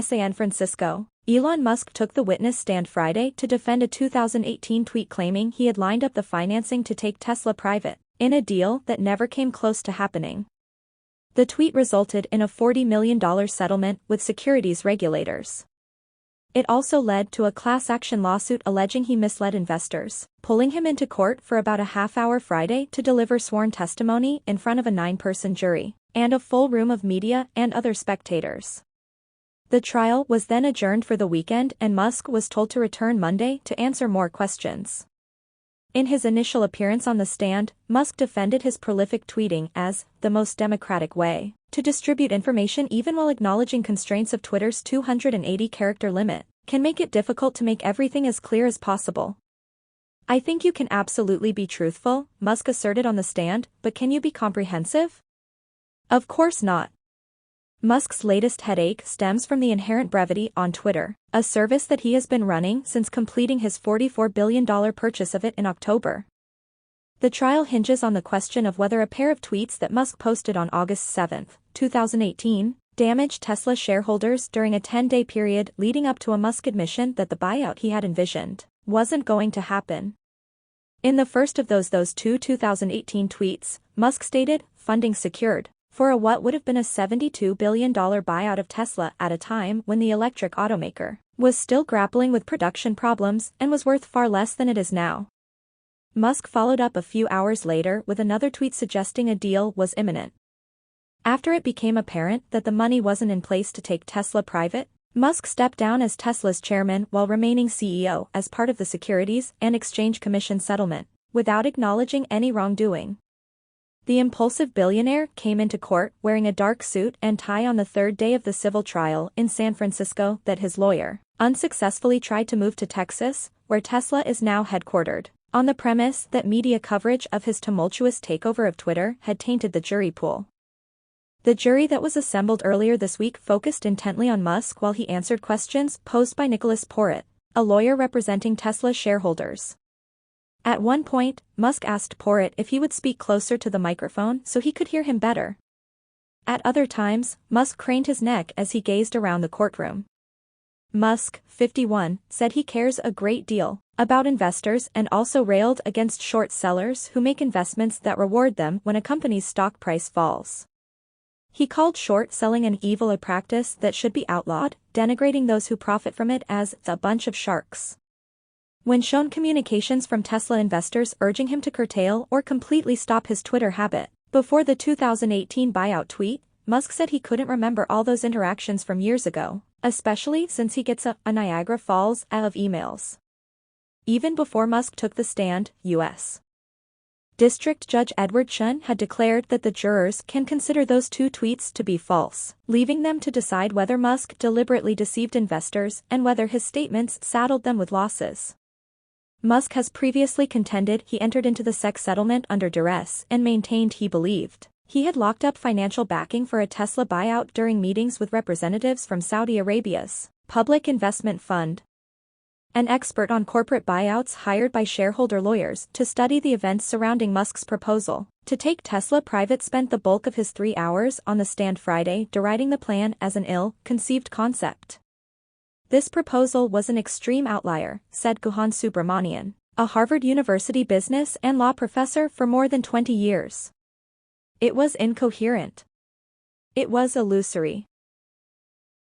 San Francisco. Elon Musk took the witness stand Friday to defend a 2018 tweet claiming he had lined up the financing to take Tesla private, in a deal that never came close to happening. The tweet resulted in a $40 million settlement with securities regulators. It also led to a class action lawsuit alleging he misled investors, pulling him into court for about a half-hour Friday to deliver sworn testimony in front of a 9-person jury, and a full room of media and other spectators. The trial was then adjourned for the weekend and Musk was told to return Monday to answer more questions. In his initial appearance on the stand, Musk defended his prolific tweeting as the most democratic way to distribute information, even while acknowledging constraints of Twitter's 280-character limit can make it difficult to make everything as clear as possible. "I think you can absolutely be truthful," Musk asserted on the stand, "but can you be comprehensive? Of course not." Musk's latest headache stems from the inherent brevity on Twitter, a service that he has been running since completing his $44 billion purchase of it in October. The trial hinges on the question of whether a pair of tweets that Musk posted on August 7, 2018, damaged Tesla shareholders during a 10-day period leading up to a Musk admission that the buyout he had envisioned wasn't going to happen. In the first of those two 2018 tweets, Musk stated, "Funding secured," for what would have been a $72 billion buyout of Tesla at a time when the electric automaker was still grappling with production problems and was worth far less than it is now. Musk followed up a few hours later with another tweet suggesting a deal was imminent. After it became apparent that the money wasn't in place to take Tesla private, Musk stepped down as Tesla's chairman while remaining CEO as part of the Securities and Exchange Commission settlement, without acknowledging any wrongdoing. The impulsive billionaire came into court wearing a dark suit and tie on the third day of the civil trial in San Francisco that his lawyer unsuccessfully tried to move to Texas, where Tesla is now headquartered, on the premise that media coverage of his tumultuous takeover of Twitter had tainted the jury pool. The jury that was assembled earlier this week focused intently on Musk while he answered questions posed by Nicholas Porritt, a lawyer representing Tesla shareholders. At one point, Musk asked Porritt if he would speak closer to the microphone so he could hear him better. At other times, Musk craned his neck as he gazed around the courtroom. Musk, 51, said he cares a great deal about investors and also railed against short sellers who make investments that reward them when a company's stock price falls. He called short selling an evil, a practice that should be outlawed, denigrating those who profit from it as a bunch of sharks. When shown communications from Tesla investors urging him to curtail or completely stop his Twitter habit before the 2018 buyout tweet, Musk said he couldn't remember all those interactions from years ago, especially since he gets a Niagara Falls of emails. Even before Musk took the stand, U.S. District Judge Edward Chun had declared that the jurors can consider those two tweets to be false, leaving them to decide whether Musk deliberately deceived investors and whether his statements saddled them with losses. Musk has previously contended he entered into the SEC settlement under duress and maintained he believed he had locked up financial backing for a Tesla buyout during meetings with representatives from Saudi Arabia's Public Investment Fund. An expert on corporate buyouts hired by shareholder lawyers to study the events surrounding Musk's proposal to take Tesla private spent the bulk of his 3 hours on the stand Friday deriding the plan as an ill-conceived concept. "This proposal was an extreme outlier," said Guhan Subramanian, a Harvard University business and law professor for more than 20 years. "It was incoherent. It was illusory.